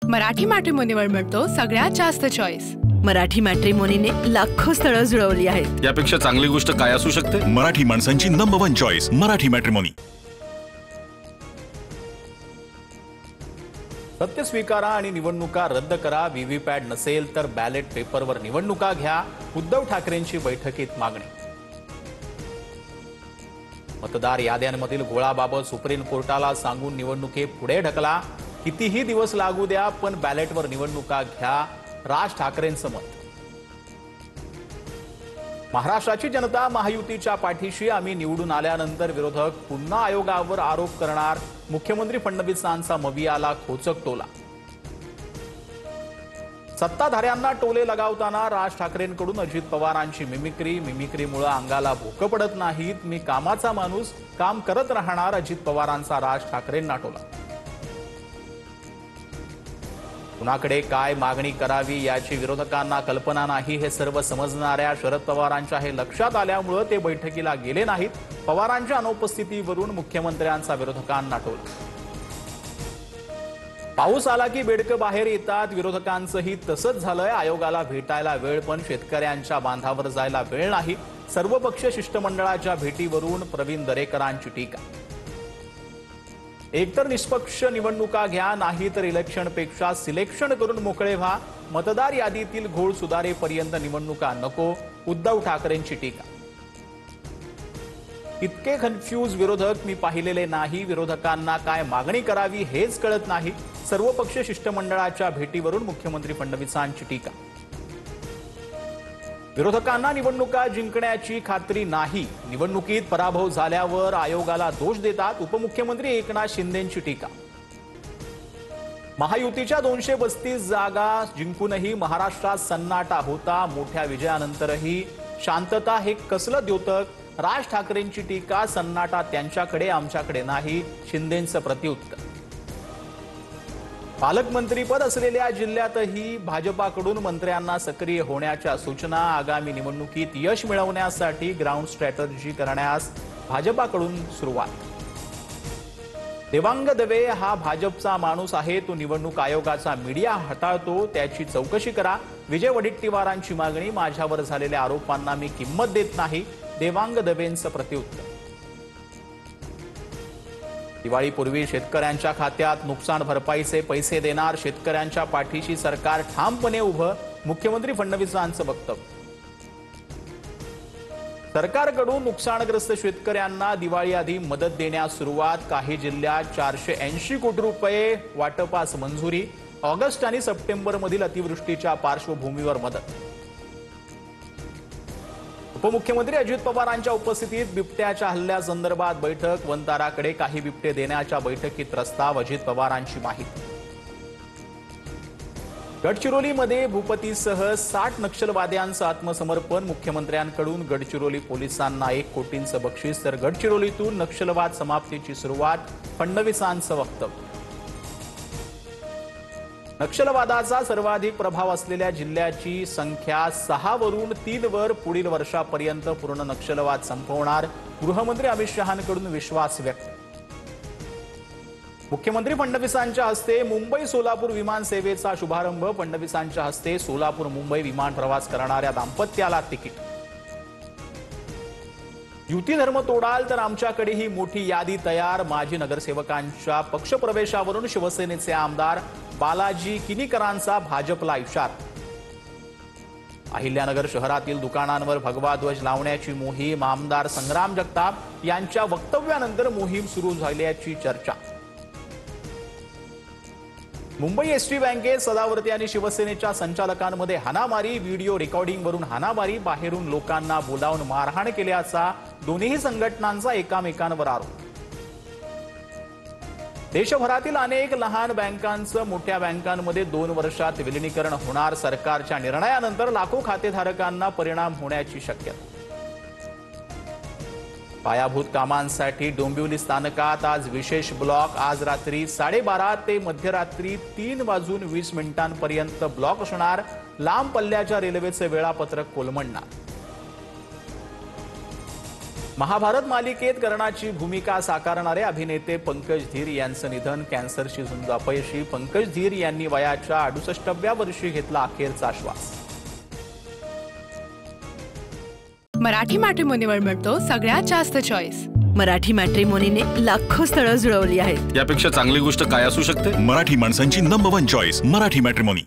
मराठी मॅट्रिमोनीवर मिळतो सगळ्यात जास्त चॉईस। मराठी मॅट्रिमोनीने लाखो स्थळं जुळवली आहेत। यापेक्षा चांगली गोष्ट काय असू शकते? मराठी माणसांची नंबर 1 चॉईस मराठी मॅट्रिमोनी। सत्य स्वीकारा आणि निवडणुका रद्द करा। व्हीव्हीपॅट नसेल तर बॅलेट पेपरवर निवडणुका घ्या। उद्धव ठाकरेंची बैठकीत मागणी। मतदार याद्यांमधील घोळाबाबत सुप्रीम कोर्टाला सांगून निवडणुके पुढे ढकला। कितीही दिवस लागू द्या पण बॅलेटवर निवडणुका घ्या। राज ठाकरेंचं मत। महाराष्ट्राची जनता महायुतीच्या पाठीशी। आम्ही निवडून आल्यानंतर विरोधक पुन्हा आयोगावर आरोप करणार। मुख्यमंत्री फडणवीसांचा मवियाला खोचक टोला। सत्ताधाऱ्यांना टोले लगावताना राज ठाकरेंकडून अजित पवारांची मिमिक्रीमुळे अंगाला भोकं पडत नाहीत। मी कामाचा माणूस, काम करत राहणार। अजित पवारांचा राज ठाकरेंना टोला। कुणाकडे काय मागणी करावी याची विरोधकांना कल्पना नाही हे सर्व समजणाऱ्या शरद पवारांच्या हे लक्षात आल्यामुळे ते बैठकीला गेले नाहीत। पवारांच्या अनुपस्थितीवरून मुख्यमंत्र्यांचा विरोधकांना टोला। पाऊस आला की बेडकं बाहेर येतात। विरोधकांचंही तसंच झालंय। आयोगाला भेटायला वेळ पण शेतकऱ्यांच्या बांधावर जायला वेळ नाही। सर्वपक्षीय शिष्टमंडळाच्या भेटीवरून प्रवीण दरेकरांची टीका। एकतर निष्पक्ष निवडणुका घ्या, नाही तर इलेक्शनपेक्षा सिलेक्शन करून मोकळे व्हा। मतदार यादीतील घोळ सुधारेपर्यंत निवडणुका नको। उद्धव ठाकरेंची टीका। इतके कन्फ्यूज विरोधक मी पाहिलेले नाही। विरोधकांना काय मागणी करावी हेच कळत नाही। सर्वपक्षीय शिष्टमंडळाच्या भेटीवरून मुख्यमंत्री फडणवीसांची टीका। विरोधकांना निवडणुका जिंकण्याची खात्री नाही। निवडणुकीत पराभव झाल्यावर आयोगाला दोष देतात। उपमुख्यमंत्री एकनाथ शिंदेंची टीका। महायुतीच्या 232 जागा जिंकूनही महाराष्ट्रात सन्नाटा होता। मोठ्या विजयानंतरही शांतता हे कसलं द्योतक? राज ठाकरेंची टीका। सन्नाटा त्यांच्याकडे, आमच्याकडे नाही। शिंदेंचं प्रत्युत्तर। पालकमंत्रीपद असलेल्या जिल्ह्यातही भाजपाकडून मंत्र्यांना सक्रिय होण्याच्या सूचना। आगामी निवडणुकीत यश मिळवण्यासाठी ग्राउंड स्ट्रॅटेजी करण्यास भाजपाकडून सुरुवात। देवांग दवे हा भाजपचा माणूस आहे। तो निवडणूक आयोगाचा मीडिया हाताळतो, त्याची चौकशी करा। विजय वडेट्टीवारांची मागणी। माझ्यावर झालेल्या आरोपांना मी किंमत देत नाही। देवांग दवेंचं प्रत्युत्तर। दिवाळीपूर्वी शेतकऱ्यांच्या खात्यात नुकसान भरपाईचे पैसे देणार। शेतकऱ्यांच्या पाठीशी सरकार ठामपणे उभं। मुख्यमंत्री फडणवीसांचं वक्तव्य। सरकारकडून नुकसानग्रस्त शेतकऱ्यांना दिवाळीआधी मदत देण्यास सुरुवात। काही जिल्ह्यात 480 कोटी रुपये वाटपास मंजुरी। ऑगस्ट आणि सप्टेंबरमधील अतिवृष्टीच्या पार्श्वभूमीवर मदत। उपमुख्यमंत्री अजित पवारांच्या उपस्थितीत बिबट्याच्या हल्ल्यासंदर्भात बैठक। वनताराकडे काही बिबटे देण्याच्या बैठकीत प्रस्ताव। अजित पवारांची माहिती। गडचिरोलीमध्ये भूपतीसह 60 नक्षलवाद्यांचं आत्मसमर्पण। मुख्यमंत्र्यांकडून गडचिरोली पोलिसांना 1 कोटींचं बक्षीस। तर गडचिरोलीतून नक्षलवाद समाप्तीची सुरुवात। फडणवीसांचं वक्तव्य। नक्षलवादाचा सर्वाधिक प्रभाव असलेल्या जिल्ह्याची संख्या 6 वरून 3 वर। पुढील वर्षापर्यंत पूर्ण नक्षलवाद संपवणार। गृहमंत्री अमित शहांकडून विश्वास व्यक्त। मुख्यमंत्री फडणवीसांच्या हस्ते मुंबई सोलापूर विमान सेवेचा शुभारंभ। फडणवीसांच्या हस्ते सोलापूर मुंबई विमान प्रवास करणाऱ्या दाम्पत्याला तिकीट। युती धर्म तोडाल तर आमच्याकडेही मोठी यादी तयार। माजी नगरसेवकांच्या पक्षप्रवेशावरून शिवसेनेचे आमदार बालाजी किनीकरांचा भाजपला इशारा। अहिल्यानगर शहरातील दुकानांवर भगवा ध्वज लावण्याची मोहीम। आमदार संग्राम जगताप यांच्या वक्तव्यानंतर मोहीम सुरू झाल्याची चर्चा। मुंबई एसटी बँकेत सदावर्ते आणि शिवसेनेच्या संचालकांमध्ये हाणामारी। व्हिडिओ रेकॉर्डिंगवरून हाणामारी। बाहेरून लोकांना बोलावून मारहाण केल्याचा दोन्ही संघटनांचा एकामेकांवर आरोप। देशभरातील अनेक लहान बँकांचं मोठ्या बँकांमध्ये 2 वर्षात विलिनीकरण होणार। सरकारच्या निर्णयानंतर लाखो खातेधारकांना परिणाम होण्याची शक्यता। पायाभूत कामांसाठी डोंबिवली स्थानकात आज विशेष ब्लॉक। आज रात्री 12:30 ते मध्यरात्री 3:20 ब्लॉक असणार। लांब पल्ल्याच्या रेल्वेचे वेळापत्रक कोलमडणार। महाभारत मालिकेत कर्णाची भूमिका साकारणारे अभिनेते पंकज धीर यांचं निधन. कॅन्सरशी झुंज अपयशी पंकज धीर यांनी वयाच्या 68व्या वर्षी घेतला अखेरचा श्वास. मराठी मॅट्रिमोनीवर मिळतो सगळ्यात जास्त चॉईस. मराठी मॅट्रिमोनीने लाखो स्थळं जुळवली आहेत. यापेक्षा चांगली गोष्ट काय असू शकते? मराठी माणसांची नंबर 1 चॉईस मराठी मॅट्रिमोनी.